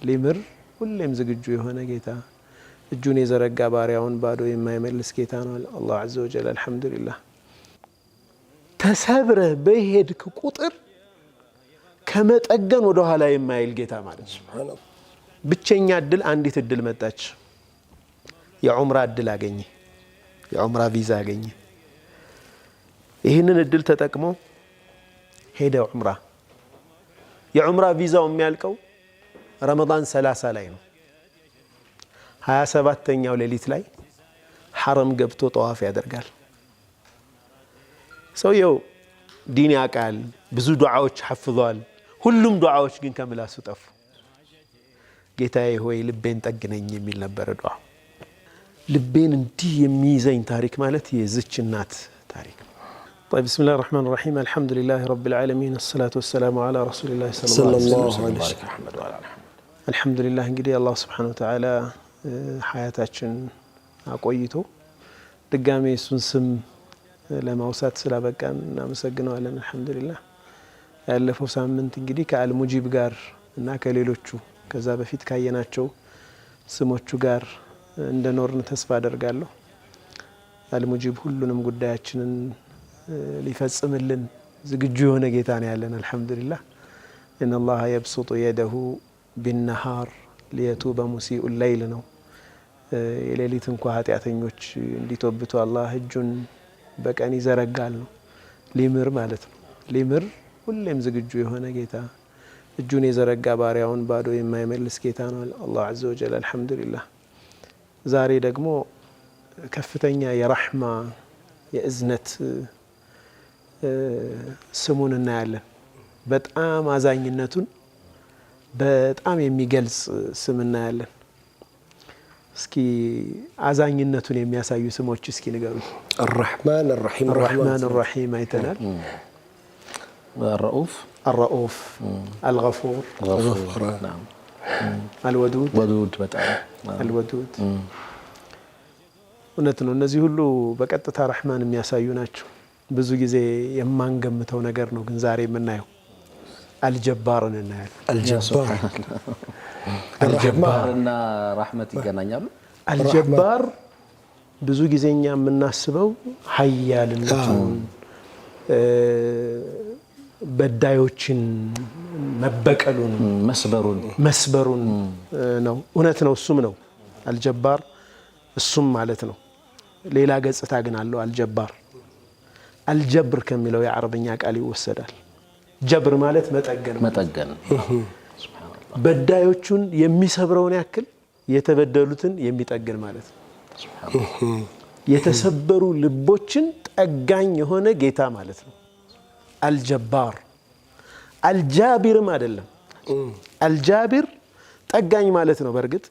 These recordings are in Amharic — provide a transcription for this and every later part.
ሊምር ሁሌም ዝግጁ የሆነ ጌታ እጁን የዘረጋ ባሪያውን ባዶ የማይመልስ ጌታ ነው አላህ ዐዘ ወጀል አልহামዱሊላህ ተሰብረህ በሄድክ ቁጥር ከመጠገን ወደ ኋላ የማይል ጌታ ማለት ነው ብቸኛ እድል አንዲት እድል መጣች የዑምራ እድል አገኘ የዑምራ ቪዛ አገኘ ይሄንን እድል ተጠቅሞ ሄደ ዑምራ የዑምራ ቪዛው የሚያልቀው ረመዳን 30 ላይ ነው 27ኛው ሌሊት ላይ ሐረም ገብቶ ጠዋፍ ያደርጋል ሰውየው ዲን ያቃል ብዙ ዱዓዎች ሐፍዟል ሁሉም ዱዓዎች ግን ከምላሱ ጠፉ ጌታዬ ሆይ ልቤን ጠግነኝ የሚል ነበር ዱዓ ልቤን እንዲህ የሚይዘኝ ታሪክ ማለት የዝች እናት ታሪክ طيب بسم الله الرحمن الرحيم الحمد لله رب العالمين الصلاة والسلام على رسول الله صلى الله عليه وسلم الحمد لله እንግዲህ አላህ Subhanahu Wa Ta'ala ሐያታችን አቆይቶ ድጋሜ እሱን ስም ለማውሳት ስላበቃን እናመሰግነዋለን አልহামዱሊላህ ያለፈው ሳምንት እንግዲህ ከአልሙጂብ ጋር እና ከሌሎቹ ከዛ በፊት ካየናቸው ስሞቹ ጋር እንደኖርን ተስፋ አደርጋለሁ አልሙጂብ ሁሉንም ጉዳያችንን ሊፈጽምልን ዝግጁ የሆነ ጌታ ነው ያለን አልহামዱሊላህ ان الله يبسط يده بالنهار ليتوب مسيء الليل ነው የሌሊት እንኳን ኃጢያተኞች እንዲተውብቱ አላህ እጁን በቀን ይዘረጋል ነው ሊምር ማለት ነው ሊምር ሁሌም ዝግጁ የሆነ ጌታ እጁን የዘረጋ ባሪያውን ባዶ የማይመልስ ጌታ ነው አላህ ዐዘ ወጀል አልহামዱሊላህ ዛሬ ደግሞ ከፍተኛ የረህማ የእዝነት ስሙን እናያለን በጣም አዛኝነቱን በጣም የሚገልጽ ስም እናያለን እስኪ አዛኝነቱን የሚያሳዩ ስሞች እስኪ ንገሩ الرحمن الرحيم الرحمن الرحيم አይተናል الرؤوف الرؤوف الغفور نعم الودود ودود በጣም الودود እውነት ነው እነዚህ ሁሉ በቀጥታ ረህማን የሚያሳዩ ናቸው ብዙ ጊዜ የማንገምተው ነገር ነው ግን ዛሬ የምናየው አልጀባርን እናያለን አልጀባርና ረህመት ይገናኛሉ አልጀባር ብዙ ጊዜኛ የምናስበው ኃያልነቱን በዳዮችን መበቀሉን መስበሩን ነው እውነት ነው እሱም ነው አልጀባር እሱም ማለት ነው ሌላ ገጽታ ግን አለው አልጀባር አልጀብር ከሚለው የአረብኛ ቃል ይወሰዳል ጀብር ማለት መጠገን ሱብሃንአላህ በዳዮቹን የሚሰብረውን ያክል የተበደሉትን የሚጠግን ማለት ነው ሱብሃንአላህ የተሰበሩ ልቦችን ጠጋኝ የሆነ ጌታ ማለት ነው አልጀባር አልጃቢርም አይደለም አልጃቢር ጠጋኝ ማለት ነው በርግጥ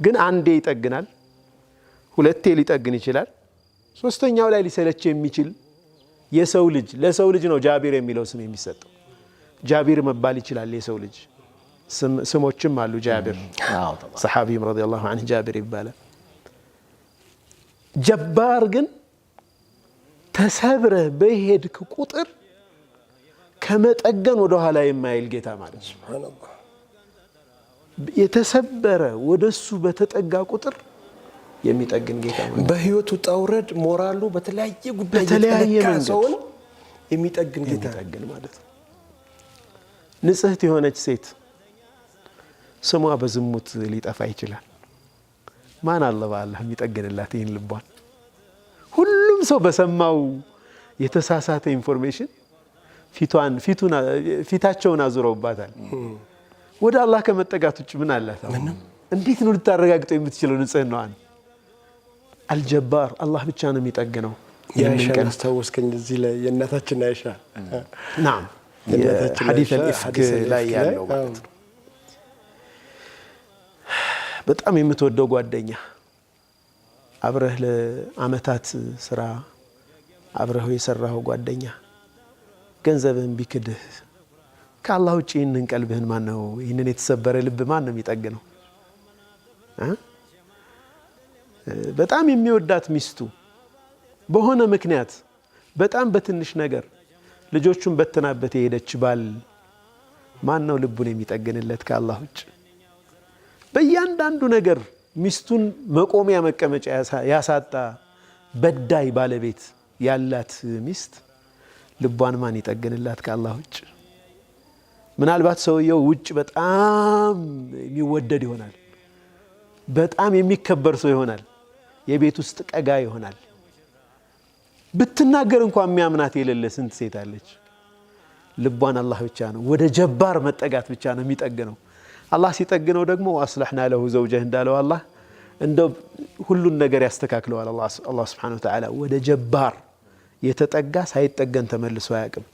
ግን አንዴ ይጠግናል ሁለቴ ሊጠግን ይችላል ሶስተኛው ላይ ሊሰለች የሚችል የሰው ልጅ ለሰው ልጅ ነው ጃቢር የሚለው ስም የሚሰጠው ጃቢር መባል ይችላል የሰው ልጅ ስሞችም አሉ ጃቢር ሰሃቢም ረዲየላሁ ዐንሁ ጃቢር ይባላል ጀባር ግን ተሰብረ በሄድክ ቁጥር ከመጠገን ወደ ኋላ የማይል ጌታ ማለት ሱብሃንአላህ የተሰበረ ወደሱ በተጠጋ ቁጥር የሚጠግን ጌታ ማለት በህይወቱ ጣውረድ ሞራሉ በተለያየ ጉዳይ የተለካሰውን የሚጠግን ጌታ ማለት ነው ንጽህት የሆነች ሴት ስሟ በዝሙት ሊጠፋ ይችላል ማን አለ በአላህ የሚጠግንላት ይሄን ልቧን ሁሉም ሰው በሰማው የተሳሳተ ኢንፎርሜሽን ፊታቸውን አዙረውባታል ወደ አላህ ከመጠጋት ውጭ ምን አላት እንዴት ነው ልታረጋግጠው የምትችለው ንጽህናዋን አልጀባር አላህ ብቻ ነው የሚጠግነው ያይሻን አስተዋወስከኝ እዚህ ላይ የእናታችን አይሻ نعم ሐዲስ الإفك ላይ ያለው ማለት ነው በጣም የምትወደው ጓደኛ አብረህ ለአመታት ስራ አብረህ የሰራው ጓደኛ ገንዘብን ቢክድህ ከአላህ ውጪ ይህንን ቀልብህን ማን ነው ይህንን የተሰበረ ልብ ማን ነው የሚጠግነው በጣም የሚወዳት ሚስቱ በሆነ ምክንያት በጣም በትንሽ ነገር ልጆቹን በተናበት የሄደች ባል ማን ነው ልቡን የሚጠግንለት ከአላህ ውጭ በእያንዳንዱ ነገር ሚስቱን መቆሚያ መቀመጫ ያሳጣ በዳይ ባለቤት ያላት ሚስት ልቧን ማን ይጠግንላት ከአላህ ውጭ? ምናልባት ሰውየው ውጭ በጣም የሚወደድ ይሆናል፣ በጣም የሚከበር ሰው ይሆናል፣ የቤት ውስጥ ቀጋ ይሆናል። ብትናገር እንኳን የሚያምናት የሌለ ስንት ሴት አለች። ልቧን አላህ ብቻ ነው ወደ ጀባር መጠጋት ብቻ ነው የሚጠግነው። አላህ ሲጠግነው ደግሞ አስለሕና ለሁ ዘውጀህ እንዳለው አላህ እንደው ሁሉን ነገር ያስተካክለዋል። አላህ ሱብሓነሁ ወተዓላ ወደ ጀባር የተጠጋ ሳይጠገን ተመልሶ አያውቅም።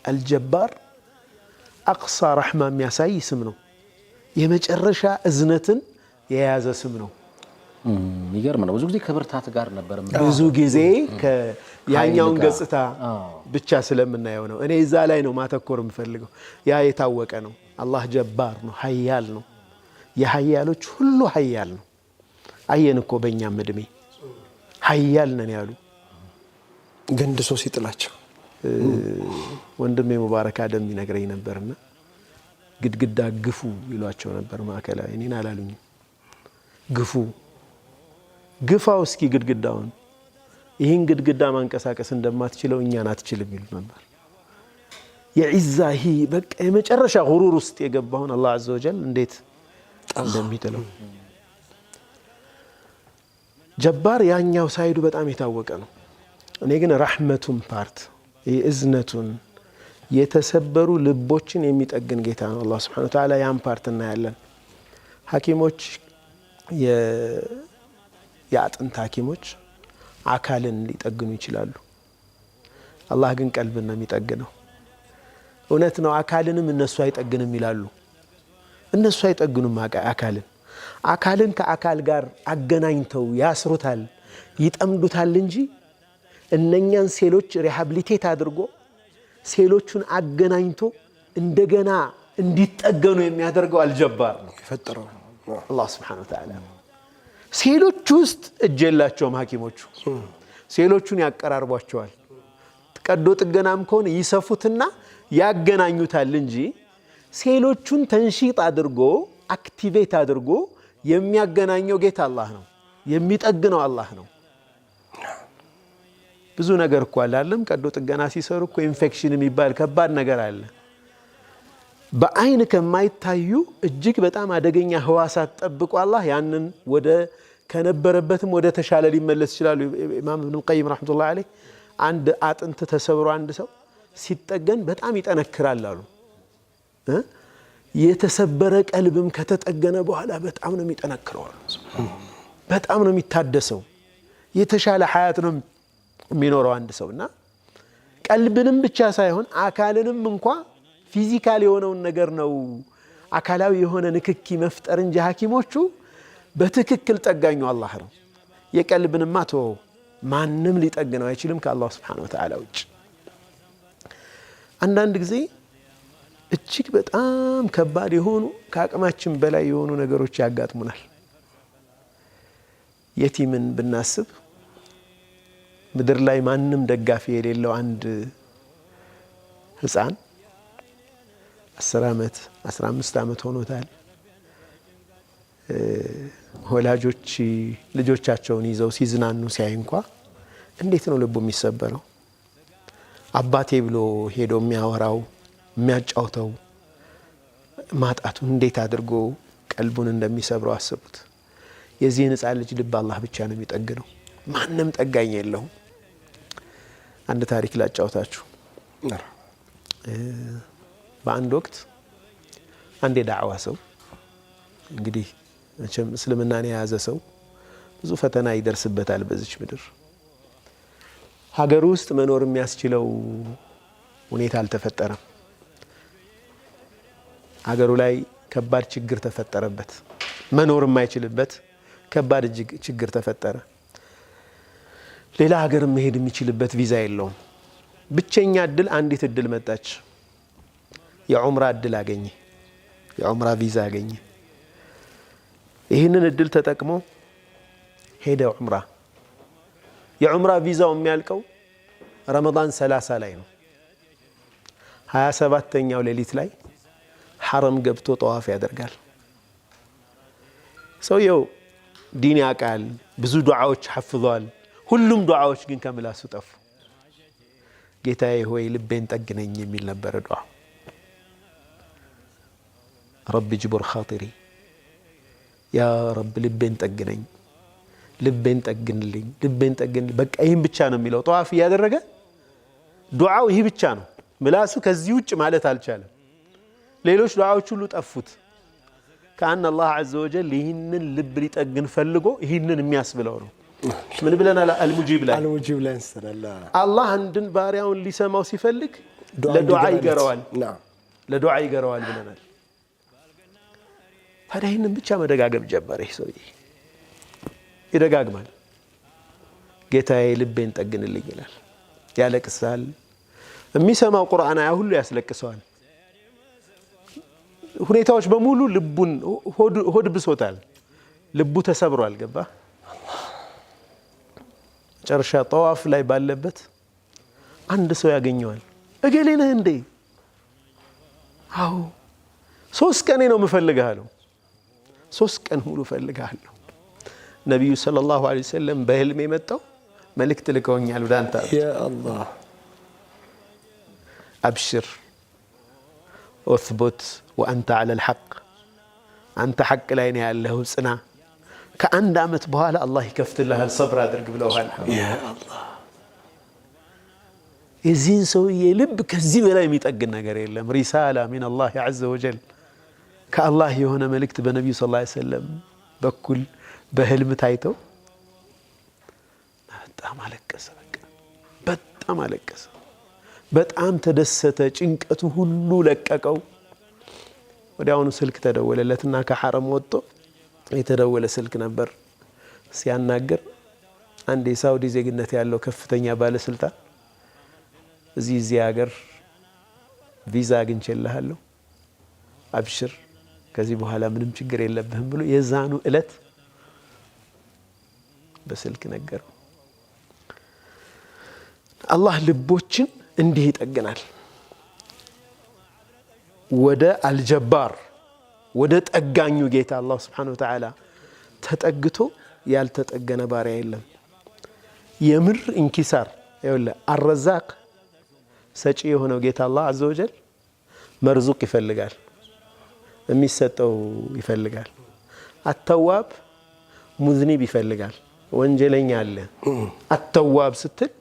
አልጀባር አቅሳ ረሕማ የሚያሳይ ስም ነው። የመጨረሻ እዝነትን የያዘ ስም ነው። ይገርም ነው። ብዙ ጊዜ ከብርታት ጋር ነበር። ብዙ ጊዜ ያኛውን ገጽታ ብቻ ስለምናየው ነው። እኔ እዛ ላይ ነው ማተኮር የምፈልገው። ያ የታወቀ ነው። አላህ ጀባር ነው፣ ሀያል ነው። የሀያሎች ሁሉ ሀያል ነው። አየን እኮ በእኛም እድሜ ሀያል ነን ያሉ ገንድሶ ሲጥላቸው ወንድሜ ሙባረክ አደም ይነግረኝ ነበርና ግድግዳ ግፉ ይሏቸው ነበር ማዕከላዊ። እኔን አላሉኝም። ግፉ ግፋው እስኪ ግድግዳውን፣ ይህን ግድግዳ ማንቀሳቀስ እንደማትችለው እኛን አትችልም ይሉ ነበር። የዒዛ በቃ የመጨረሻ ጉሩር ውስጥ የገባውን አላህ ዐዘ ወጀል እንዴት እንደሚጥለው። ጀባር ያኛው ሳይዱ በጣም የታወቀ ነው። እኔ ግን ረሕመቱን ፓርት እዝነቱን የተሰበሩ ልቦችን የሚጠግን ጌታ ነው አላህ ሱብሓነሁ ወተዓላ። ያን ፓርት እናያለን። ሐኪሞች የአጥንት ሐኪሞች አካልን ሊጠግኑ ይችላሉ። አላህ ግን ቀልብን ነው የሚጠግነው። እውነት ነው። አካልንም እነሱ አይጠግንም ይላሉ። እነሱ አይጠግኑም አካልን ከአካል ጋር አገናኝተው ያስሩታል፣ ይጠምዱታል እንጂ እነኛን ሴሎች ሪሃብሊቴት አድርጎ ሴሎቹን አገናኝቶ እንደገና እንዲጠገኑ የሚያደርገው አልጀባር ነው የፈጠረው አላህ ሱብሓነሁ ወተዓላ። ሴሎቹ ውስጥ እጅ የላቸውም ሐኪሞቹ። ሴሎቹን ያቀራርቧቸዋል። ቀዶ ጥገናም ከሆነ ይሰፉትና ያገናኙታል እንጂ ሴሎቹን ተንሺጥ አድርጎ አክቲቬት አድርጎ የሚያገናኘው ጌታ አላህ ነው፣ የሚጠግነው አላህ ነው። ብዙ ነገር እኮ አላለም። ቀዶ ጥገና ሲሰሩ እኮ ኢንፌክሽን የሚባል ከባድ ነገር አለ። በአይን ከማይታዩ እጅግ በጣም አደገኛ ህዋሳት ጠብቆ አላህ ያንን ወደ ከነበረበትም ወደ ተሻለ ሊመለስ ይችላል። ኢማም ኢብኑ ቀይም ረሕመቱላሂ ዐለይህ አንድ አጥንት ተሰብሮ አንድ ሰው ሲጠገን በጣም ይጠነክራል አሉ። የተሰበረ ቀልብም ከተጠገነ በኋላ በጣም ነው የሚጠነክረው፣ በጣም ነው የሚታደሰው፣ የተሻለ ሐያት ነው የሚኖረው አንድ ሰውና ቀልብንም ብቻ ሳይሆን አካልንም እንኳ ፊዚካል የሆነውን ነገር ነው አካላዊ የሆነ ንክኪ መፍጠር እንጂ ሐኪሞቹ በትክክል ጠጋኙ አላህ ነው። የቀልብንማ ተወው፣ ማንም ሊጠግነው አይችልም ከአላህ ሱብሓነሁ ወተዓላ ውጭ። አንዳንድ ጊዜ እጅግ በጣም ከባድ የሆኑ ከአቅማችን በላይ የሆኑ ነገሮች ያጋጥሙናል። የቲምን ብናስብ ምድር ላይ ማንም ደጋፊ የሌለው አንድ ህፃን 10 ዓመት 15 ዓመት ሆኖታል። ወላጆች ልጆቻቸውን ይዘው ሲዝናኑ ሲያይ እንኳ እንዴት ነው ልቡ የሚሰበረው? አባቴ ብሎ ሄዶ የሚያወራው የሚያጫውተው ማጣቱን እንዴት አድርጎ ቀልቡን እንደሚሰብረው አስቡት። የዚህን ህፃን ልጅ ልብ አላህ ብቻ ነው የሚጠግነው፣ ማንም ጠጋኝ የለውም። አንድ ታሪክ ላጫውታችሁ። በአንድ ወቅት አንድ የዳዕዋ ሰው እንግዲህ መቼም እስልምናን የያዘ ሰው ብዙ ፈተና ይደርስበታል በዚች ምድር። ሀገር ውስጥ መኖር የሚያስችለው ሁኔታ አልተፈጠረም። ሀገሩ ላይ ከባድ ችግር ተፈጠረበት። መኖር የማይችልበት ከባድ ችግር ተፈጠረ። ሌላ ሀገር መሄድ የሚችልበት ቪዛ የለውም። ብቸኛ እድል አንዲት እድል መጣች። የዑምራ እድል አገኘ። የዑምራ ቪዛ አገኘ። ይህንን እድል ተጠቅሞ ሄደ ዑምራ። የዑምራ ቪዛው የሚያልቀው ረመዳን 30 ላይ ነው። 27ኛው ሌሊት ላይ ሐረም ገብቶ ጠዋፍ ያደርጋል። ሰውየው ዲን ያውቃል፣ ብዙ ዱዓዎች ሐፍዟል። ሁሉም ዱዓዎች ግን ከምላሱ ጠፉ። ጌታዬ ሆይ ልቤን ጠግነኝ የሚል ነበረ ዱዓ። ረቢ ጅቡር ኻጢሪ፣ ያ ረብ ልቤን ጠግነኝ፣ ልቤን ጠግንልኝ፣ ልቤን ጠግንልኝ። በቃ ይህም ብቻ ነው የሚለው። ጠዋፍ እያደረገ ዱዓው ይህ ብቻ ነው። ምላሱ ከዚህ ውጭ ማለት አልቻለም። ሌሎች ዱዓዎች ሁሉ ጠፉት። ከአን አላህ ዐዘ ወጀል ይህንን ልብ ሊጠግን ፈልጎ ይህንን የሚያስብለው ነው። ምን ብለናል? አልሙጂብ ላይ አላህ አንድን ባሪያውን ሊሰማው ሲፈልግ ለዱዓ ይገረዋል፣ ለዱዓ ይገረዋል ብለናል። ታዲያ ይህንን ብቻ መደጋገም ጀመረ። ይህ ሰውዬ ይደጋግማል። ጌታዬ ልቤን ጠግንልኝ ይላል፣ ያለቅሳል። የሚሰማው ቁርአን አያ ሁሉ ያስለቅሰዋል። ሁኔታዎች በሙሉ ልቡን ሆድ ብሶታል፣ ልቡ ተሰብሯል። ገባ መጨረሻ ጠዋፍ ላይ ባለበት አንድ ሰው ያገኘዋል። እገሌ ነህ እንዴ? አዎ 3 ቀኔ ነው የምፈልግህ አለው። 3 ቀን ሙሉ እፈልግሃለሁ። ነቢዩ ሰለላሁ ዐለይሂ ወሰለም በህልም የመጣው መልእክት ልከውኛል ወደ አንተ። ያ አላህ አብሽር ወስቡት ወአንተ ዐለል ሐቅ፣ አንተ ሐቅ ላይ ነው ያለኸው፣ ጽና። ከአንድ ዓመት በኋላ አላህ ይከፍትልሃል፣ ሰብር አድርግ ብለውሃል። ያ አላህ የዚህን ሰውዬ ልብ ከዚህ በላይ የሚጠግን ነገር የለም። ሪሳላ ሚን አላህ ዐዘ ወጀል፣ ከአላህ የሆነ መልእክት በነቢዩ ሰለላሁ ዐለይሂ ወሰለም በኩል በህልም ታይተው በጣም አለቀሰ። በጣም አለቀሰ። በጣም ተደሰተ። ጭንቀቱ ሁሉ ለቀቀው። ወዲያውኑ ስልክ ተደወለለትና ከሐረም ወጥቶ የተደወለ ስልክ ነበር። ሲያናገር አንድ የሳውዲ ዜግነት ያለው ከፍተኛ ባለስልጣን እዚህ ሀገር ቪዛ አግኝቼልሃለሁ፣ አብሽር፣ ከዚህ በኋላ ምንም ችግር የለብህም ብሎ የዛኑ እለት በስልክ ነገረው። አላህ ልቦችን እንዲህ ይጠግናል። ወደ አልጀባር ወደ ጠጋኙ ጌታ አላህ ስብሓነሁ ወተዓላ ተጠግቶ ያልተጠገነ ባሪያ የለም። የምር እንኪሳር ይኸውልህ፣ አረዛቅ ሰጪ የሆነው ጌታ አላህ ዐዘ ወጀል መርዙቅ ይፈልጋል፣ የሚሰጠው ይፈልጋል። አተዋብ ሙዝኒብ ይፈልጋል፣ ወንጀለኛ አለ። አተዋብ ስትል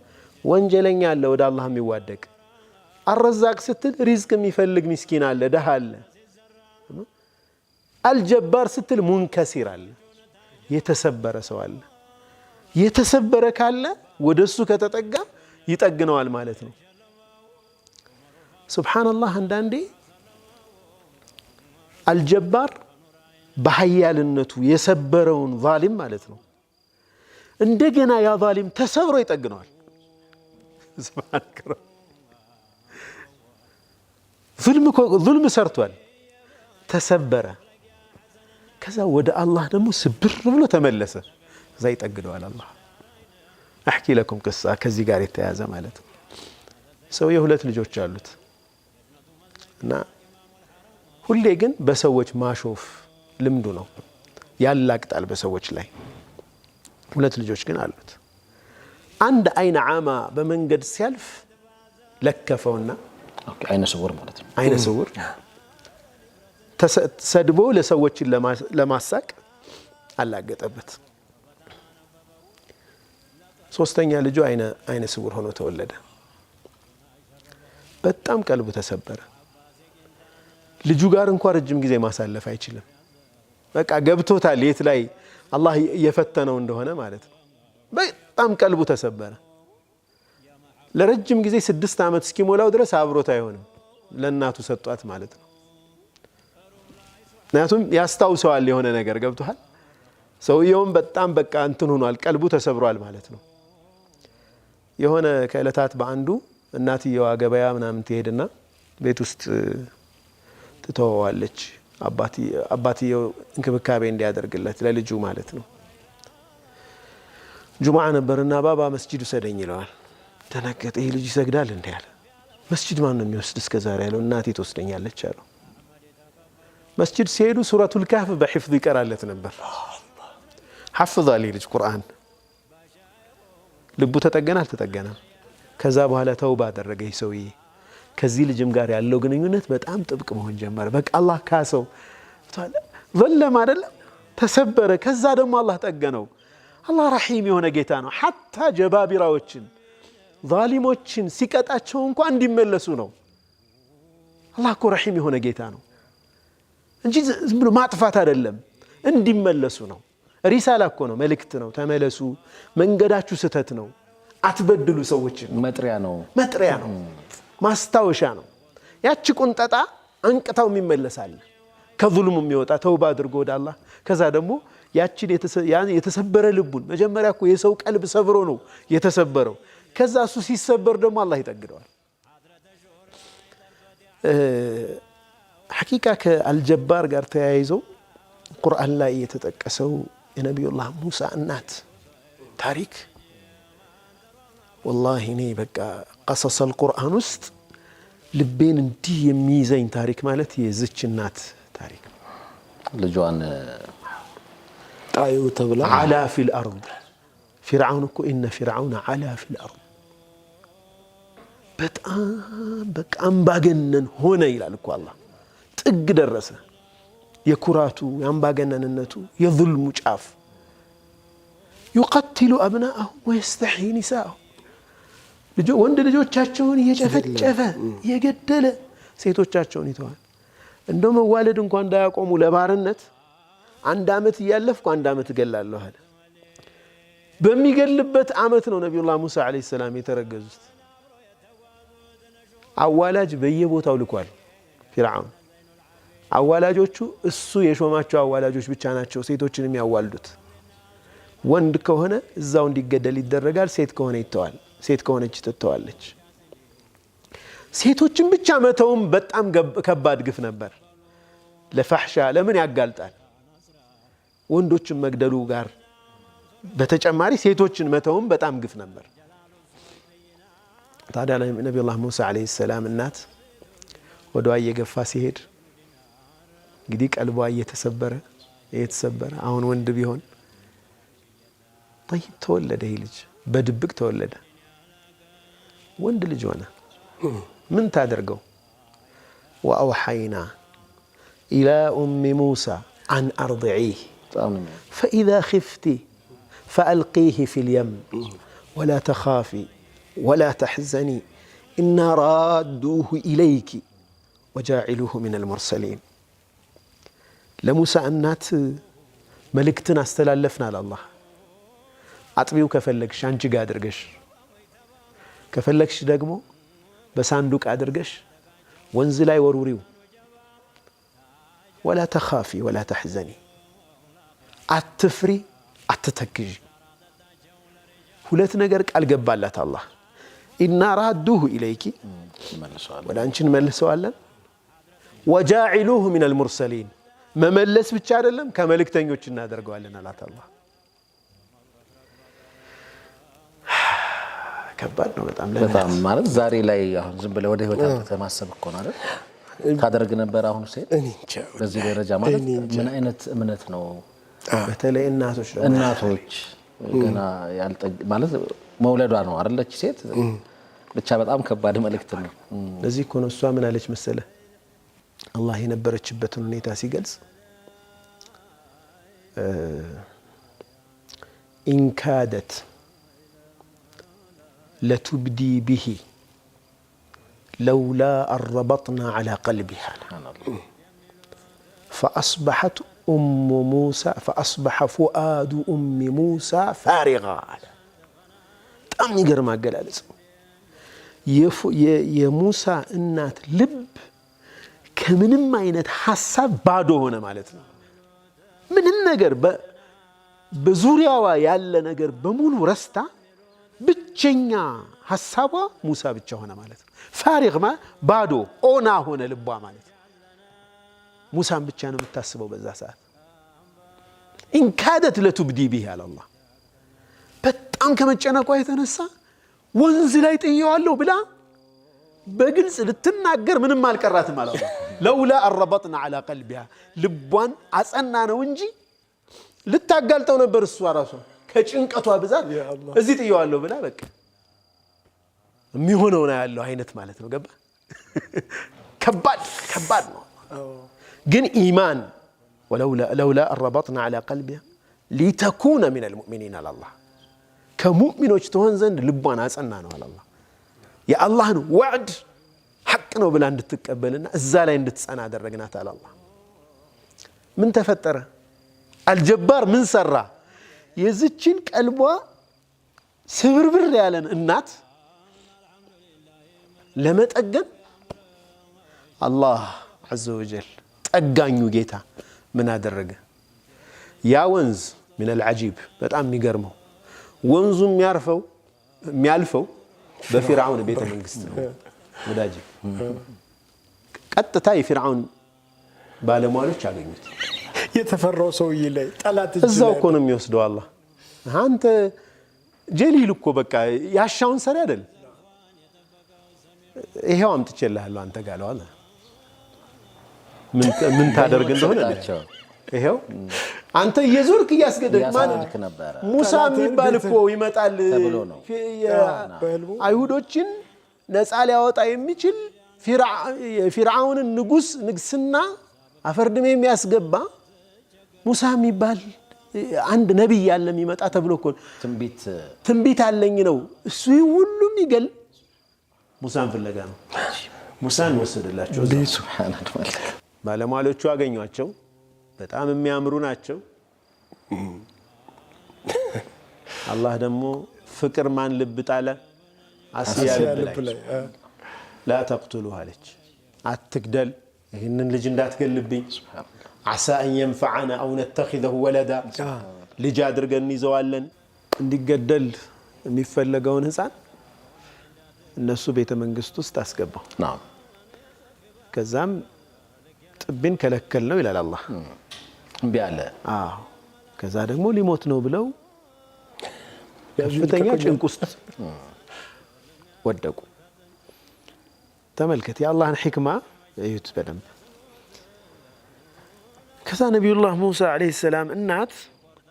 ወንጀለኛ አለ ወደ አላህ የሚዋደቅ። አረዛቅ ስትል ሪዝቅ የሚፈልግ ምስኪን አለ፣ ደሃ አለ። አልጀባር ስትል ሙንከሲር አለ፣ የተሰበረ ሰው አለ። የተሰበረ ካለ ወደሱ ከተጠጋ ይጠግነዋል ማለት ነው። ሱብሓነላህ። አንዳንዴ አልጀባር በሀያልነቱ የሰበረውን ዛሊም ማለት ነው፣ እንደገና ያ ዛሊም ተሰብሮ ይጠግነዋል። ዙልም ሰርቷል፣ ተሰበረ። ከዛ ወደ አላህ ደግሞ ስብር ብሎ ተመለሰ፣ እዛ ይጠግነዋል አላህ። አሕኪ ለኩም ቅሳ ከዚህ ጋር የተያዘ ማለት ነው። ሰውዬ 2 ልጆች አሉት እና ሁሌ ግን በሰዎች ማሾፍ ልምዱ ነው፣ ያላቅጣል በሰዎች ላይ። 2 ልጆች ግን አሉት። አንድ አይነ ዓማ በመንገድ ሲያልፍ ለከፈውና፣ አይነ ስውር ማለት ነው። አይነ ስውር ተሰድቦ ለሰዎችን ለማሳቅ አላገጠበት። 3ኛ ልጁ አይነ ስውር ሆኖ ተወለደ። በጣም ቀልቡ ተሰበረ። ልጁ ጋር እንኳን ረጅም ጊዜ ማሳለፍ አይችልም። በቃ ገብቶታል የት ላይ አላህ እየፈተነው እንደሆነ ማለት ነው። በጣም ቀልቡ ተሰበረ። ለረጅም ጊዜ 6 ዓመት እስኪሞላው ድረስ አብሮት አይሆንም። ለእናቱ ሰጧት ማለት ነው። ምክንያቱም ያስታውሰዋል የሆነ ነገር። ገብቶሃል? ሰውየውም በጣም በቃ እንትን ሆኗል፣ ቀልቡ ተሰብሯል ማለት ነው። የሆነ ከዕለታት በአንዱ እናትየዋ ገበያ ምናምን ትሄድና ቤት ውስጥ ትተወዋለች። አባትየው እንክብካቤ እንዲያደርግለት ለልጁ ማለት ነው። ጁምዓ ነበርና ባባ መስጂድ ውሰደኝ ይለዋል። ተነገጠ። ይህ ልጅ ይሰግዳል እንዴ አለ። መስጂድ ማን ነው የሚወስድ እስከ ዛሬ ያለው? እናቴ ትወስደኛለች አለው። መስጂድ ሲሄዱ ሱረቱል ካህፍ በሒፍዝ ይቀራለት ነበር። ሐፍዟል ልጅ ቁርአን። ልቡ ተጠገነ አልተጠገነም? ከዛ በኋላ ተውባ አደረገ ይህ ሰውዬ። ከዚህ ልጅም ጋር ያለው ግንኙነት በጣም ጥብቅ መሆን ጀመረ። በቃ አላህ ካሰው ዘለም አይደለም ተሰበረ። ከዛ ደግሞ አላህ ጠገነው። አላህ ረሒም የሆነ ጌታ ነው። ሐታ ጀባቢራዎችን ዛሊሞችን ሲቀጣቸው እንኳን እንዲመለሱ ነው። አላህ እኮ ረሒም የሆነ ጌታ ነው እንጂ ዝም ብሎ ማጥፋት አይደለም፣ እንዲመለሱ ነው። ሪሳላ እኮ ነው፣ መልእክት ነው። ተመለሱ፣ መንገዳችሁ ስተት ነው፣ አትበድሉ ሰዎችን። መጥሪያ ነው፣ ማስታወሻ ነው። ያቺ ቁንጠጣ አንቅታው የሚመለሳል ከዙልሙ የሚወጣ ተውባ አድርጎ ወደ አላህ። ከዛ ደግሞ ያቺን የተሰበረ ልቡን መጀመሪያ እኮ የሰው ቀልብ ሰብሮ ነው የተሰበረው። ከዛ እሱ ሲሰበር ደግሞ አላህ ይጠግደዋል። ሐቂቃ ከአልጀባር ጋር ተያይዘው ቁርአን ላይ የተጠቀሰው የነቢዩላህ ሙሳ እናት ታሪክ ወላሂ እኔ በቃ ቀሰሰል ቁርአን ውስጥ ልቤን እንዲህ የሚይዘኝ ታሪክ ማለት የዝች እናት ታሪክ ነው። ልጇን ጣዩ ተብላ ዓላ ፊል አርድ ፊርዓውን እኮ ኢነ ፊርዓውን ዓላ ፊል አርድ በጣም በቃ አምባገነን ሆነ ይላል እኮ አላህ። ጥግ ደረሰ የኩራቱ የአምባገነንነቱ የዙልሙ ጫፍ። ዩቀትሉ አብናአሁም ወየስተሕይ ኒሳአሁም ወንድ ልጆቻቸውን እየጨፈጨፈ እየገደለ ሴቶቻቸውን ይተዋል። እንደው መዋለድ እንኳን እንዳያቆሙ ለባርነት 1 ዓመት እያለፍኩ 1 ዓመት እገላለሁ አለ። በሚገልበት ዓመት ነው ነቢዩላህ ሙሳ ዓለይሂ ሰላም የተረገዙት። አዋላጅ በየቦታው ልኳል ፊርዓውን። አዋላጆቹ እሱ የሾማቸው አዋላጆች ብቻ ናቸው ሴቶችን የሚያዋልዱት። ወንድ ከሆነ እዛው እንዲገደል ይደረጋል፣ ሴት ከሆነ ይተዋል፣ ሴት ከሆነች ትተዋለች። ሴቶችን ብቻ መተውም በጣም ከባድ ግፍ ነበር። ለፋሕሻ ለምን ያጋልጣል? ወንዶችን መግደሉ ጋር በተጨማሪ ሴቶችን መተውም በጣም ግፍ ነበር። ታዲያ ነቢዩላህ ሙሳ ዓለይሂ ሰላም እናት ወደዋ እየገፋ ሲሄድ እንግዲህ ቀልቧ እየተሰበረ አሁን ወንድ ቢሆን طيب ተወለደ። ይህ ልጅ በድብቅ ተወለደ፣ ወንድ ልጅ ሆነ። ምን ታደርገው? ወአውሐይና ኢላ ኡሚ ሙሳ አን አርضዒህ ፈኢዛ ኺፍቲ ፈአልቂህ ፊል የም ወላ ተኻፊ ወላ ተሕዘኒ ኢና ራዱሁ ኢለይኪ ወጃዒሉሁ ሚነል ሙርሰሊን። ለሙሳ እናት መልእክትን አስተላለፍናል። አላህ አጥቢው ከፈለግሽ አንቺ ጋር አድርገሽ፣ ከፈለግሽ ደግሞ በሳንዱቅ አድርገሽ ወንዝ ላይ ወሩሪው። ወላ ተኻፊ ወላ ተሕዘኒ፣ አትፍሪ አትተክዢ። ሁለት ነገር ቃል ገባላት አላህ። ኢና ራዱሁ ኢለይኪ፣ ወደ አንቺ እንመልሰዋለን። ወጃዒሉሁ ሚነል ሙርሰሊን፣ መመለስ ብቻ አይደለም ከመልእክተኞች እናደርገዋለን አላት አላህ። ከባድ ነው በጣም በጣም ማለት ዛሬ ላይ አሁን ዝም ብለህ ወደ ህይወት ማሰብ እኮ ነው አይደል? ታደርግ ነበር አሁን ሴት በዚህ ደረጃ ማለት ምን አይነት እምነት ነው? በተለይ እናቶች ገና ማለት መውለዷ ነው አይደለች ሴት ብቻ በጣም ከባድ መልእክት ነው። ለዚህ እኮ ነው እሷ ምን አለች መሰለ አላህ የነበረችበትን ሁኔታ ሲገልጽ ኢንካደት ለቱብዲ ቢሂ ለውላ አረበጥና ዐላ ቀልቢሃ ፈአስበሐ ፉአዱ ኡሚ ሙሳ ፋሪጋ አለ። በጣም ይገርም አገላለጽ። የሙሳ እናት ልብ ከምንም አይነት ሐሳብ ባዶ ሆነ ማለት ነው። ምንም ነገር በዙሪያዋ ያለ ነገር በሙሉ ረስታ ብቸኛ ሐሳቧ ሙሳ ብቻ ሆነ ማለት ነው። ፋሪግ ባዶ ኦና ሆነ ልቧ ማለት ነው። ሙሳን ብቻ ነው የምታስበው በዛ ሰዓት። ኢንካደት ለቱብዲ ቢሂ አለ አላህ። በጣም ከመጨነቋ የተነሳ ወንዝ ላይ ጥየዋለሁ ብላ በግልጽ ልትናገር ምንም አልቀራትም አለ አላህ። ለውላ አረበጥና ዐላ ቀልቢሃ ልቧን አጸና ነው እንጂ ልታጋልጠው ነበር እሷ ራሷ ከጭንቀቷ ብዛት እዚህ ጥየዋለሁ ብላ በቃ የሚሆነው ነው ያለው አይነት ማለት ነው። ገባ ከባድ ነው። ግን ኢማን ለውላ አረበጥና ዐላ ቀልቢሃ ሊተኩነ ሚነል ሙእሚኒን አለ አላህ ከሙእሚኖች ትሆን ዘንድ ልቧን አጸና ነው አለ አላህ። የአላህን ወዕድ ሐቅ ነው ብላ እንድትቀበልና እዛ ላይ እንድትጸና አደረግናት አለ አላህ። ምን ተፈጠረ? አልጀባር ምን ሰራ? የዚችን ቀልቧ ስብርብር ያለን እናት ለመጠገን አላህ ዐዘ ወጀል ጠጋኙ ጌታ ምን አደረገ? ያ ወንዝ ምን አልዓጂብ በጣም የሚገርመው ወንዙ የሚያልፈው በፊርዓውን ቤተ መንግስት ነው ወዳጅ። ቀጥታ የፊርዓውን ባለሟሎች አገኙት። የተፈራው ሰውዬ ላይ ጠላት እዛው እኮ ነው የሚወስደው አላህ። አንተ ጀሊል እኮ በቃ ያሻውን ሰሪ አይደል? ይሄው አምጥቼልሃለሁ አንተ ጋር አለ። ምን ታደርግ እንደሆነ ይሄው አንተ የዙርክ እያስገደድ ማለት ነበር። ሙሳ የሚባል እኮ ይመጣል አይሁዶችን ነፃ ሊያወጣ የሚችል ፊርዓውንን ንጉስና አፈርድሜ የሚያስገባ ሙሳ የሚባል አንድ ነብይ ያለ የሚመጣ ተብሎ እኮ ትንቢት አለኝ ነው እሱ። ሁሉም ይገል ሙሳን ፍለጋ ነው። ሙሳን ወሰደላቸው። ሱብሃንአላህ ባለሟሎቹ አገኟቸው። በጣም የሚያምሩ ናቸው። አላህ ደግሞ ፍቅር ማን ልብ ጣለ? አስያ ልብ ላይ ላ ተቅቱሉ አለች። አትግደል፣ ይህንን ልጅ እንዳትገልብኝ። ዓሳ አን የንፈዓና አው ነተኺዘሁ ወለዳ ልጅ አድርገን እንይዘዋለን። እንዲገደል የሚፈለገውን ህፃን እነሱ ቤተ መንግስት ውስጥ አስገባው። ከዛም ጥብን ከለከል ነው ይላል አላህ። እምቢ አለ። ከዛ ደግሞ ሊሞት ነው ብለው ከፍተኛ ጭንቅ ውስጥ ወደቁ። ተመልከት የአላህን ሕክማ እዩት በደንብ። ከዛ ነቢዩላህ ሙሳ ዓለይሂ ሰላም እናት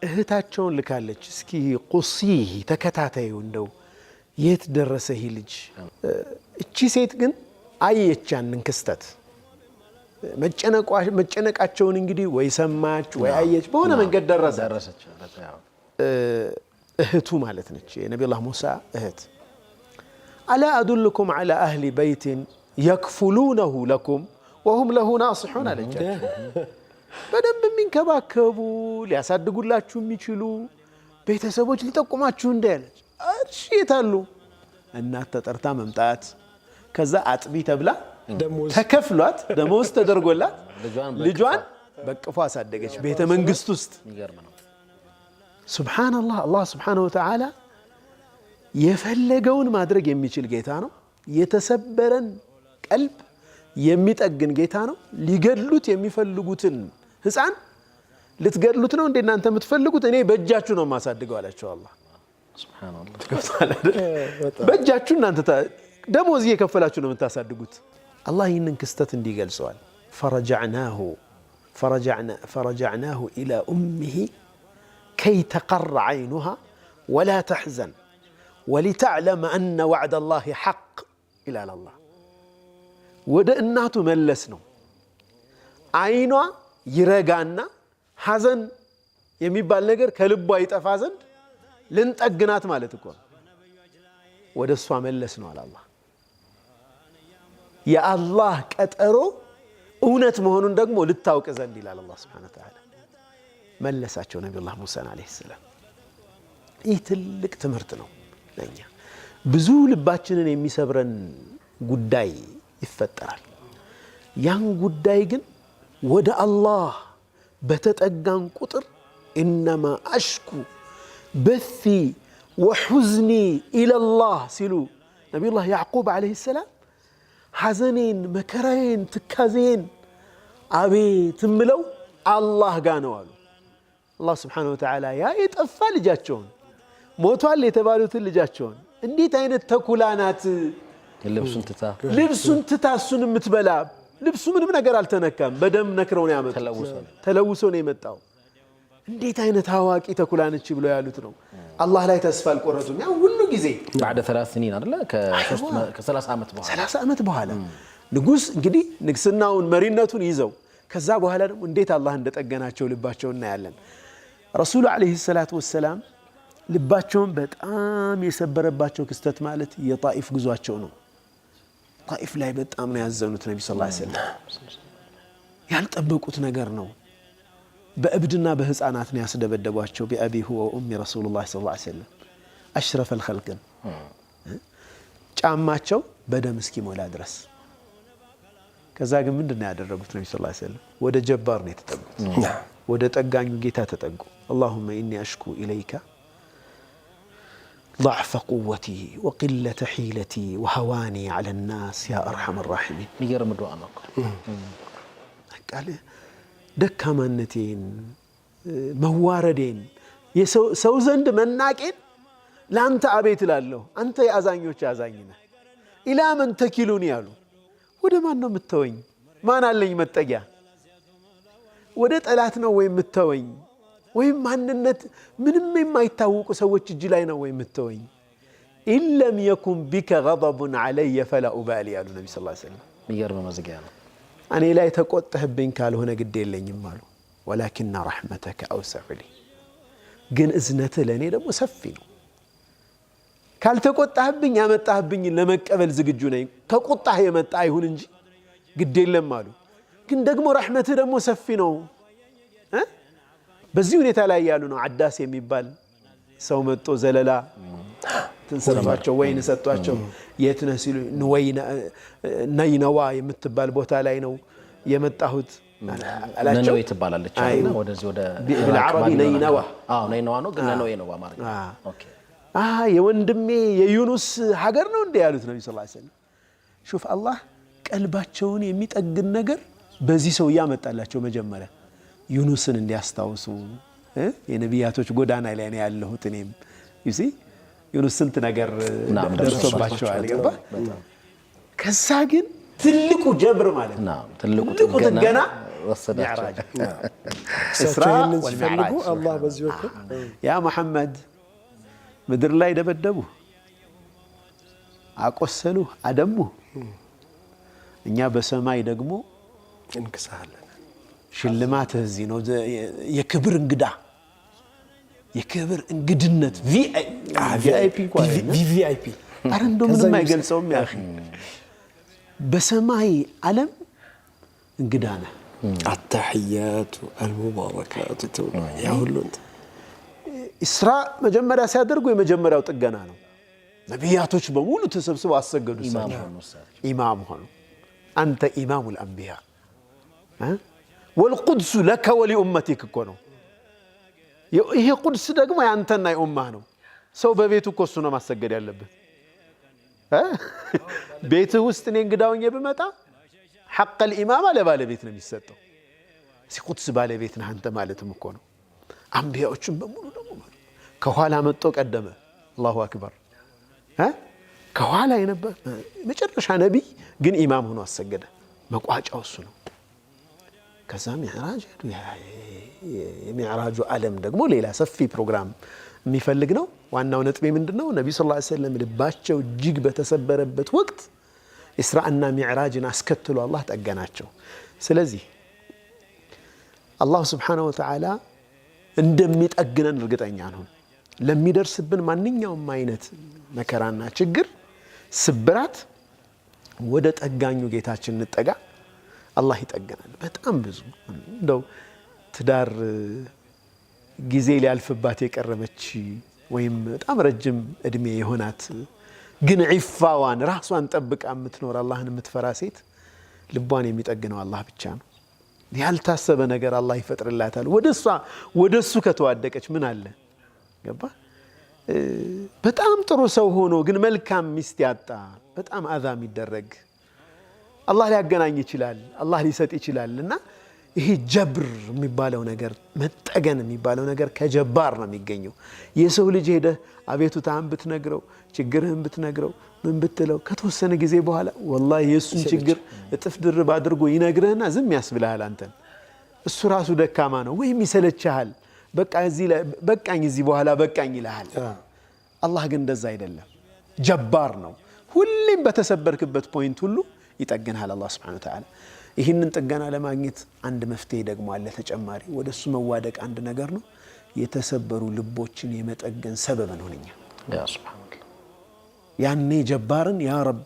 እህታቸውን ልካለች። እስኪ ቁሲህ ተከታታዩ እንደው የት ደረሰ ይህ ልጅ? እቺ ሴት ግን አየች ያንን ክስተት። መጨነቃቸውን እንግዲህ ወይ ሰማች ወይ አየች፣ በሆነ መንገድ ደረሰች። እህቱ ማለት ነች የነቢዩላህ ሙሳ እህት። አላ አዱልኩም ዐላ አህሊ በይትን የክፉሉነሁ ለኩም ወሁም ለሁ ናሲሑን አለቻቸው። በደንብ የሚንከባከቡ ሊያሳድጉላችሁ የሚችሉ ቤተሰቦች ሊጠቁማችሁ እንዳለች። እሺ የታሉ? እናት ተጠርታ መምጣት፣ ከዛ አጥቢ ተብላ ተከፍሏት ደሞዝ ተደርጎላት ልጇን በቅፎ አሳደገች ቤተ መንግስት ውስጥ። ሱብሃንአላህ አላህ ሱብሃነሁ ወተዓላ የፈለገውን ማድረግ የሚችል ጌታ ነው። የተሰበረን ቀልብ የሚጠግን ጌታ ነው። ሊገድሉት የሚፈልጉትን ህፃን ልትገድሉት ነው እንዴ እናንተ የምትፈልጉት? እኔ በእጃችሁ ነው የማሳድገው አላቸው አላህ። ሱብሃንአላህ በእጃችሁ እናንተ ደሞዝ እየከፈላችሁ ነው የምታሳድጉት። አላህ ይህንን ክስተት እንዲህ ገልጸዋል። ፈረጀዕናሁ ኢላ ኡሚሂ ከይ ተቀረ ዐይኑሃ ወላ ተሕዘን ወሊተዕለመ አነ ወዕደ ላሂ ሐቅ ይላል አላህ። ወደ እናቱ መለስ ነው አይኗ ይረጋና ሐዘን የሚባል ነገር ከልቧ ይጠፋ ዘንድ ልንጠግናት ማለት እኮ ወደ እሷ መለስ ነው አለ አላህ። የአላህ ቀጠሮ እውነት መሆኑን ደግሞ ልታውቅ ዘንድ ይላል አላህ ሱብሓነሁ ወተዓላ። መለሳቸው ነቢዩላህ ሙሳን ዓለይሂ ሰላም። ይህ ትልቅ ትምህርት ነው ለእኛ። ብዙ ልባችንን የሚሰብረን ጉዳይ ይፈጠራል። ያን ጉዳይ ግን ወደ አላህ በተጠጋን ቁጥር ኢነማ አሽኩ በሲ ወሑዝኒ ኢለላህ ሲሉ ነቢዩላህ ያዕቁብ ዓለይሂ ሰላም ሐዘኔን፣ መከራዬን፣ ትካዜን አቤት እምለው አላህ ጋ ነው አሉ። አላህ ስብሓነሁ ወተዓላ ያ የጠፋ ልጃቸውን ሞቷል የተባሉትን ልጃቸውን እንዴት አይነት ተኩላ ናት! ልብሱን ትታ እሱን የምትበላ ልብሱ ምንም ነገር አልተነካም። በደም ነክረው ነው ያመጡት። ተለውሶ ነው የመጣው። እንዴት አይነት አዋቂ ተኩላ ነች ብለው ያሉት ነው። አላህ ላይ ተስፋ አልቆረጡም። ያ ሁሉ ጊዜ بعد 3 سنين አይደለ ከ30 ዓመት በኋላ 30 ዓመት በኋላ ንጉስ እንግዲህ ንግስናውን መሪነቱን ይዘው ከዛ በኋላ ደግሞ እንዴት አላህ እንደጠገናቸው ልባቸው እናያለን። ረሱሉ አለይሂ ሰላቱ ወሰላም ልባቸውን በጣም የሰበረባቸው ክስተት ማለት የጣኢፍ ጉዟቸው ነው። ጣኢፍ ላይ በጣም ነው ያዘኑት ነብዩ ሰለላሁ ዐለይሂ ወሰለም። ያልጠበቁት ነገር ነው። በእብድና በህፃናት ነው ያስደበደቧቸው። ቢአቢ ሁወ ኡሚ ረሱሉላህ ሰለላሁ ዐለይሂ ወሰለም አሽረፈል ኸልቅ ጫማቸው በደም እስኪሞላ ድረስ። ከዛ ግን ምንድነው ያደረጉት ነብዩ ሰለላሁ ዐለይሂ ወሰለም? ወደ ጀባር ነው የተጠጉት። ወደ ጠጋኙ ጌታ ተጠጉ። اللهم إني أشكو إليك ضعف قوتي وقلة حيلتي وهواني على الناس يا أرحم الراحمين. يجرم الدعاء معك. قال دكامنتين مواردين يسو زند مناكين لا أنت أبيت لالله أنت يا أزانيوش أزانينا إلى من تكلوني يالو وده ما نو متوين ما نالي متجا وده طلعتنا وين متوين وين ማንነት ምንም የማይታወቁ ሰዎች እጅ ላይ ነው ወይ መተወኝ إن لم يكن بك غضب علي فلا أبالي ያሉ ነብዩ ሰለላሁ ዐለይሂ ወሰለም ይገርም መዝጊያ ነው። እኔ ላይ ተቆጥተህብኝ ካልሆነ ግድ የለኝም አሉ ولكن رحمتك أوسع لي ግን እዝነትህ ለኔ ደግሞ ሰፊ ነው። ካልተቆጣህብኝ ያመጣህብኝ ለመቀበል ዝግጁ ነኝ። ከቁጣህ የመጣ አይሁን እንጂ ግድ የለም አሉ። ግን ደግሞ ረህመትህ ደግሞ ሰፊ ነው። በዚህ ሁኔታ ላይ ያሉ ነው። አዳስ የሚባል ሰው መጥቶ ዘለላ ተንሰጥቷቸው ወይን ሰጥቷቸው የት ነህ ሲሉ ነይነዋ የምትባል ቦታ ላይ ነው የመጣሁት አላቸው። ነነዌ ትባላለች አይና ወደዚህ ወደ بالعربي ነይነዋ ነይነዋ ነው ግን ነነዌ ነው በአማርኛ። ኦኬ የወንድሜ የዩኑስ ሀገር ነው እንደ ያሉት ነብዩ ሰለላሁ ዐለይሂ ወሰለም። ሹፍ አላህ ቀልባቸውን የሚጠግን ነገር በዚህ ሰው ያመጣላቸው መጀመሪያ ዩኑስን እንዲያስታውሱ የነቢያቶች ጎዳና ላይ ነው ያለሁት እኔም ይሲ ዩኑስ ስንት ነገር ደርሶባቸዋል ገባ። ከዛ ግን ትልቁ ጀብር ማለት ነው ትልቁ ጥገና ወሰዳቸው እስራ ወልሚዕራጅ አላህ በዚህ ወቅት ያ መሐመድ ምድር ላይ ደበደቡ፣ አቆሰሉ፣ አደሙ። እኛ በሰማይ ደግሞ እንክሳለን። ሽልማትህ እዚህ ነው። የክብር እንግዳ የክብር እንግድነት ቪአይፒ ቪቪአይፒ አረ እንደው ምንም አይገልጸውም። ያ اخي በሰማይ ዓለም እንግዳ ነህ። التحيات المباركات ያ ሁሉ ኢስራ መጀመሪያ ሲያደርጉ የመጀመሪያው ጥገና ነው። ነቢያቶች በሙሉ ተሰብስበው አሰገዱ። ኢማም ሆኑ። አንተ ኢማሙ الانبياء والقدس لك ولأمتك እኮ ነው። ይሄ ቁድስ ደግሞ ያንተና የኡማህ ነው። ሰው በቤቱ እኮ እሱ ነው ማሰገድ ያለበት። ቤት ውስጥ እኔ እንግዳውኝ በመጣ حق الامام ለባለቤት ነው የሚሰጠው። ሲቁድስ ባለቤት ነህ አንተ ማለትም እኮ ነው። አንቢያዎችን በሙሉ ደግሞ ከኋላ መጥቶ ቀደመ። አላሁ አክበር ከኋላ የነበረ መጨረሻ ነብይ ግን ኢማም ሆኖ አሰገደ። መቋጫው እሱ ነው። ከዛ ሚዕራጅ የሚዕራጁ ዓለም ደግሞ ሌላ ሰፊ ፕሮግራም የሚፈልግ ነው። ዋናው ነጥቤ ምንድነው? ነብዩ ሰለላሁ ዐለይሂ ወሰለም ልባቸው እጅግ በተሰበረበት ወቅት ኢስራእና ሚዕራጅን አስከትሎ አላህ ጠገናቸው። ስለዚህ አላህ Subhanahu Wa Ta'ala እንደሚጠግነን እርግጠኛ ነው። ለሚደርስብን ማንኛውም አይነት መከራና ችግር ስብራት ወደ ጠጋኙ ጌታችን እንጠጋ። አላህ ይጠገናል። በጣም ብዙ እንደው ትዳር ጊዜ ሊያልፍባት የቀረበች ወይም በጣም ረጅም እድሜ የሆናት ግን ዒፋዋን ራሷን ጠብቃ የምትኖር አላህን የምትፈራ ሴት ልቧን የሚጠግነው አላህ ብቻ ነው። ያልታሰበ ነገር አላህ ይፈጥርላታል። ወደሱ ከተዋደቀች ምን አለ ገባ። በጣም ጥሩ ሰው ሆኖ ግን መልካም ሚስት ያጣ በጣም አዛም ይደረግ አላህ ሊያገናኝ ይችላል፣ አላህ ሊሰጥ ይችላልና ይሄ ጀብር የሚባለው ነገር መጠገን የሚባለው ነገር ከጀባር ነው የሚገኘው። የሰው ልጅ ሄደ አቤቱታህን ብትነግረው ችግርህን ብትነግረው ምን ብትለው ከተወሰነ ጊዜ በኋላ ወላሂ የሱን ችግር እጥፍ ድርብ አድርጎ ይነግርህና ዝም ያስብልሃል አንተን። እሱ ራሱ ደካማ ነው ወይም ይሰለችሃል። በቃ እዚህ ላይ በቃኝ እዚህ በኋላ በቃኝ ይልሃል። አላህ ግን እንደዛ አይደለም፣ ጀባር ነው። ሁሌም በተሰበርክበት ፖይንት ሁሉ ይጠግንሃል አላህ Subhanahu Wa Ta'ala። ይህንን ጥገና ለማግኘት አንድ መፍትሄ ደግሞ አለ ተጨማሪ። ወደሱ መዋደቅ አንድ ነገር ነው። የተሰበሩ ልቦችን የመጠገን ሰበብ ነው ነኛ ያ ሱብሃንአላህ። ያኔ ጀባርን ያ ረብ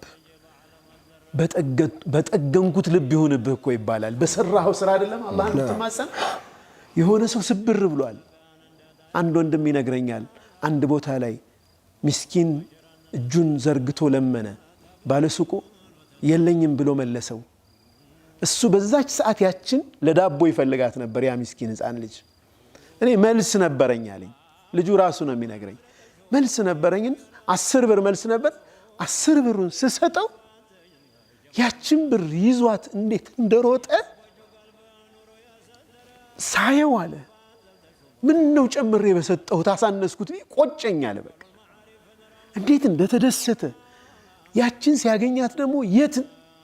በጠገንኩት ልብ ይሁንብህ እኮ ይባላል። በሰራው ስራ አይደለም አላህን ተማጸን። የሆነ ሰው ስብር ብሏል። አንድ ወንድም ይነግረኛል። አንድ ቦታ ላይ ምስኪን እጁን ዘርግቶ ለመነ። ባለሱቁ የለኝም ብሎ መለሰው። እሱ በዛች ሰዓት ያችን ለዳቦ ይፈልጋት ነበር ያ ምስኪን ህፃን ልጅ። እኔ መልስ ነበረኝ አለኝ። ልጁ ራሱ ነው የሚነግረኝ። መልስ ነበረኝና 10 ብር መልስ ነበር። 10 ብሩን ስሰጠው ያችን ብር ይዟት እንዴት እንደሮጠ ሳየው አለ ምን ነው ጨምሬ በሰጠሁት አሳነስኩት ቆጨኝ አለ። በቃ እንዴት እንደተደሰተ ያችን ሲያገኛት ደግሞ የት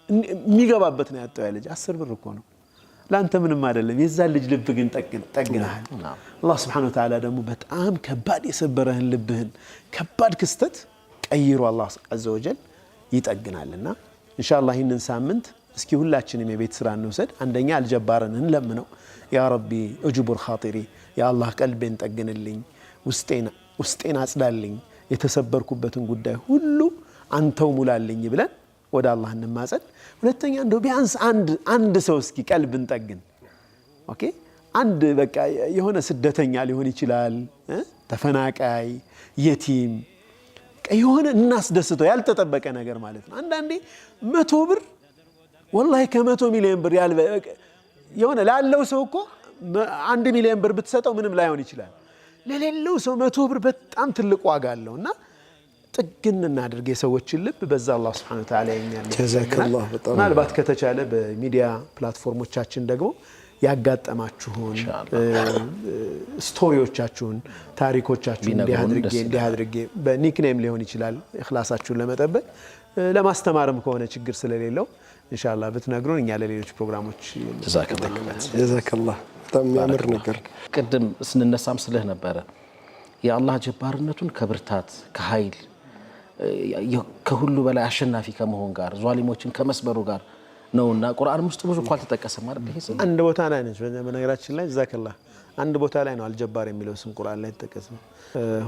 የሚገባበት ነው ያጣው። ያ ልጅ 10 ብር እኮ ነው ላንተ ምንም አይደለም። የዛን ልጅ ልብ ግን ጠግነሃል። አላህ Subhanahu Wa Ta'ala ደግሞ በጣም ከባድ የሰበረህን ልብህን ከባድ ክስተት ቀይሮ አላህ Azza wa Jal ይጠግናልና ኢንሻአላህ ይህንን ሳምንት እስኪ ሁላችንም የቤት ስራ እንውሰድ። አንደኛ አልጀባርን እንለምነው። ያ ረቢ እጅቡር ኻጢሪ፣ ያ አላህ ቀልቤን ጠግንልኝ፣ ውስጤን አጽዳልኝ፣ የተሰበርኩበትን ጉዳይ ሁሉ አንተው ሙላልኝ ብለን ወደ አላህ እንማጸን። ሁለተኛ እንደው ቢያንስ አንድ ሰው እስኪ ቀልብን ጠግን። ኦኬ አንድ በቃ የሆነ ስደተኛ ሊሆን ይችላል፣ ተፈናቃይ፣ የቲም የሆነ እናስደስተው ያልተጠበቀ ነገር ማለት ነው። አንዳንዴ 100 ብር ወላሂ ከ100 ሚሊዮን ብር የሆነ ላለው ሰው እኮ 1 ሚሊዮን ብር ብትሰጠው ምንም ላይሆን ይችላል። ለሌለው ሰው 100 ብር በጣም ትልቅ ዋጋ አለውና ጥግን እናድርግ የሰዎችን ልብ። በዛ አላህ Subhanahu Wa Ta'ala ያኛል። ጀዛከላህ በጣም ምናልባት ከተቻለ በሚዲያ ፕላትፎርሞቻችን ደግሞ ያጋጠማችሁን ስቶሪዎቻችሁን ታሪኮቻችሁን እንዲህ አድርጌ በኒክኔም ሊሆን ይችላል ኢኽላሳችሁን ለመጠበቅ ለማስተማርም ከሆነ ችግር ስለሌለው ኢንሻአላህ ብትነግሩን እኛ ለሌሎች ፕሮግራሞች ጀዛከላህ በጣም የሚያምር ነገር። ቅድም ስንነሳም ስለህ ነበረ የአላህ ጀባርነቱን ከብርታት ከኃይል ከሁሉ በላይ አሸናፊ ከመሆን ጋር ዟሊሞችን ከመስበሩ ጋር ነውና ቁርአን ውስጥ ብዙ ቋል ተጠቀሰ ማለት ነው። አንድ ቦታ ላይ ነች በነገራችን ላይ ጀዛከላህ አንድ ቦታ ላይ ነው አልጀባር የሚለው ስም ቁርአን ላይ ተጠቀሰው።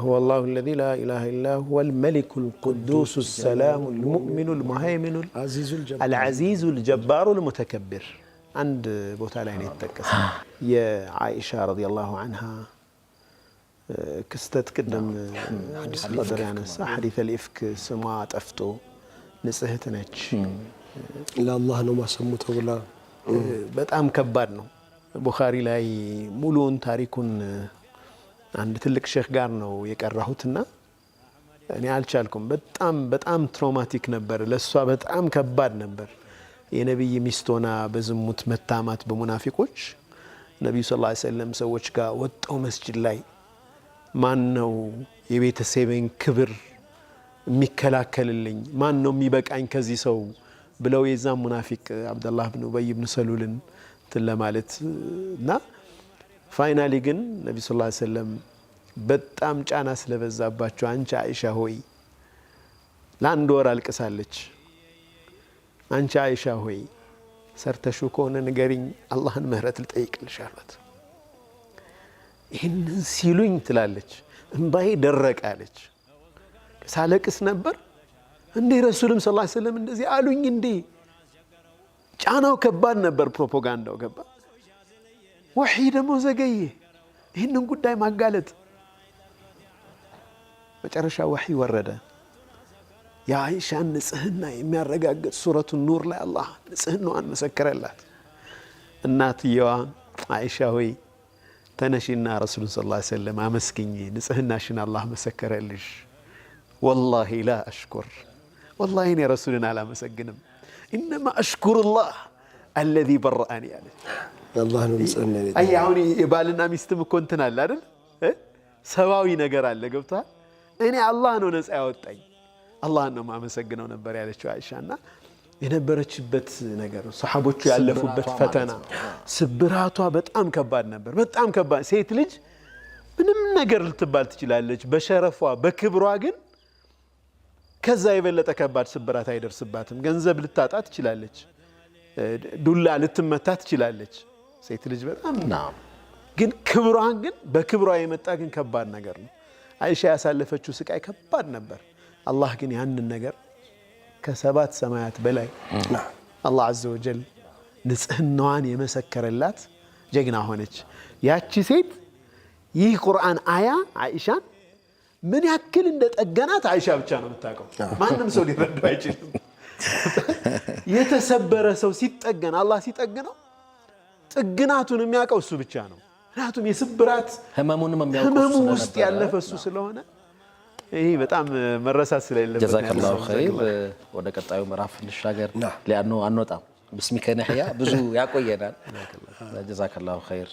هو الله الذي لا اله الا هو الملك القدوس السلام المؤمن المهيمن العزيز الجبار المتكبر አንድ ቦታ ላይ ነው የተጠቀሰው። የአኢሻ ረዲየላሁ عنها ክስተት ቅድም ሐዲስ ቀደር ያነሳ ሐዲስ الافك ስሟ ጠፍቶ ንጽህት ነች ለአላህ ነው ማሰሙተው ብላ በጣም ከባድ ነው። ቡኻሪ ላይ ሙሉውን ታሪኩን አንድ ትልቅ ሼክ ጋር ነው የቀራሁትና እኔ አልቻልኩም። በጣም ትራውማቲክ ነበር ለሷ በጣም ከባድ ነበር። የነብይ ሚስቶና በዝሙት መታማት በሙናፊቆች ነብዩ ሰለላሁ ዐለይሂ ወሰለም ሰዎች ጋር ወጣው መስጂድ ላይ ማን ነው የቤተሰቤን ክብር የሚከላከልልኝ ማን ነው የሚበቃኝ ከዚህ ሰው ብለው የዛም ሙናፊቅ አብዱላህ ኢብኑ ኡበይ ኢብኑ ሰሉልን ለማለት እና ፋይናሊ ግን ነብዩ ሰለላሁ ዐለይሂ ወሰለም በጣም ጫና ስለበዛባቸው አንቺ አይሻ ሆይ ለአንድ ወር አልቅሳለች። አንቺ አይሻ ሆይ ሰርተሹ ከሆነ ንገሪኝ አላህን ምህረት ልጠይቅልሽ አሏት። ይህንን ሲሉኝ ትላለች እንባዬ ደረቀ አለች። ሳለቅስ ነበር እንዴ ረሱልም ሰለላሁ ዐለይሂ ወሰለም እንደዚህ አሉኝ እንዴ? ጫናው ከባድ ነበር። ፕሮፓጋንዳው ገባ። ወህይ ደግሞ ዘገየ። ይህንን ጉዳይ ማጋለጥ መጨረሻ ወህይ ወረደ። የአይሻን ንጽህና የሚያረጋግጥ ሱረቱ ኑር ላይ አላህ ንጽህናዋን መሰከረላት። እናትየዋ አይሻ ሆይ ተነሺና ረሱሉን ሰለላሁ ዐለይሂ ወሰለም አመስግኝ፣ ንጽህናሽን አላህ መሰከረልሽ። ወላሂ ላ አሽኩር ወላሂ እኔ ረሱልን አላመሰግንም ኢነማ አሽኩሩላህ አለዚ በረአኒ አለ። አላህ ነው ንጽህና ነው። አይ አሁን የባልና ሚስትም እኮ እንትን አለ አይደል? ሰባዊ ነገር አለ ገብቷል። እኔ አላህ ነው ነፃ ያወጣኝ አላህን ነው ማመሰግነው ነበር ያለችው አይሻና የነበረችበት ነገር ሰሃቦቹ ያለፉበት ፈተና ስብራቷ በጣም ከባድ ነበር በጣም ከባድ ሴት ልጅ ምንም ነገር ልትባል ትችላለች በሸረፏ በክብሯ ግን ከዛ የበለጠ ከባድ ስብራት አይደርስባትም ገንዘብ ልታጣ ትችላለች ዱላ ልትመታ ትችላለች ሴት ልጅ በጣም ግን ክብሯን ግን በክብሯ የመጣ ግን ከባድ ነገር ነው አይሻ ያሳለፈችው ስቃይ ከባድ ነበር አላህ ግን ያንን ነገር ከሰባት ሰማያት በላይ አላህ عز وجل ንጽህናዋን የመሰከረላት ጀግና ሆነች ያቺ ሴት ይህ ቁርአን አያ አይሻን ምን ያክል እንደጠገናት አይሻ ብቻ ነው የምታውቀው ማንም ሰው ሊረዳው አይችልም የተሰበረ ሰው ሲጠገን አላህ ሲጠግነው ጥግናቱን የሚያውቀው እሱ ብቻ ነው ምክንያቱም የስብራት ህመሙንም የሚያውቀው ህመሙ ውስጥ ያለፈ እሱ ስለሆነ ይሄ በጣም መረሳት ስለሌለበት ጀዛከላሁ ኸይር ወደ ቀጣዩ ምዕራፍ እንሻገር ሊያኖ አንወጣም بسمك نحيا ብዙ ያቆየናል ጀዛከላሁ ኸይር